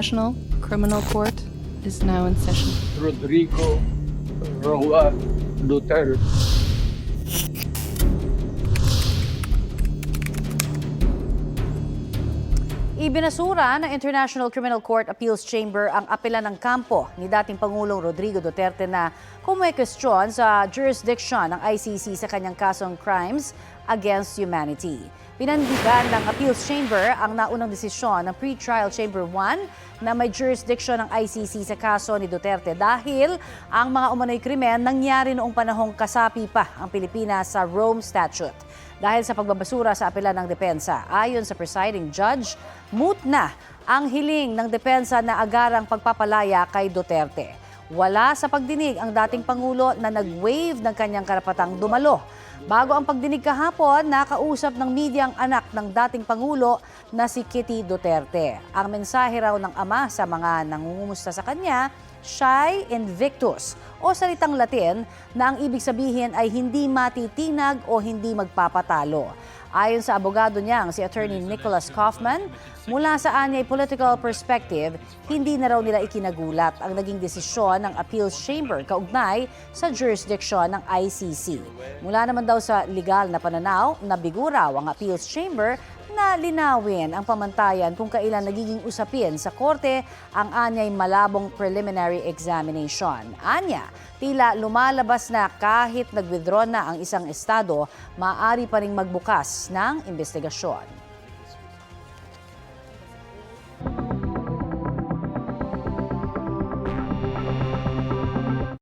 National Criminal Court is now in session. Rodrigo Roa Duterte. Ibinasura ng International Criminal Court Appeals Chamber ang apela ng kampo ni dating Pangulong Rodrigo Duterte na kumwestiyon sa jurisdiction ng ICC sa kanyang kasong crimes against humanity. Pinandigan ng Appeals Chamber ang naunang desisyon ng Pre-Trial Chamber 1 na may jurisdiction ng ICC sa kaso ni Duterte dahil ang mga umano'y krimen nangyari noong panahong kasapi pa ang Pilipinas sa Rome Statute. Dahil sa pagbabasura sa apela ng depensa, ayon sa presiding judge, moot na ang hiling ng depensa na agarang pagpapalaya kay Duterte. Wala sa pagdinig ang dating Pangulo na nag-waive ng kanyang karapatang dumalo. Bago ang pagdinig kahapon, nakausap ng media ang anak ng dating Pangulo na si Kitty Duterte. Ang mensahe raw ng ama sa mga nangungumusta sa kanya, Shy Invictus, o salitang Latin na ang ibig sabihin ay hindi matitinag o hindi magpapatalo. Ayon sa abogado niyang si Attorney Nicholas Kaufman, mula sa anyay political perspective, hindi na raw nila ikinagulat ang naging desisyon ng Appeals Chamber kaugnay sa jurisdiction ng ICC. Mula naman daw sa legal na pananaw, nabigo raw ang Appeals Chamber na linawin ang pamantayan kung kailan nagiging usapin sa korte ang anyay malabong preliminary examination. Anya, tila lumalabas na kahit nag-withdraw na ang isang estado, maaari pa ring magbukas ng investigasyon.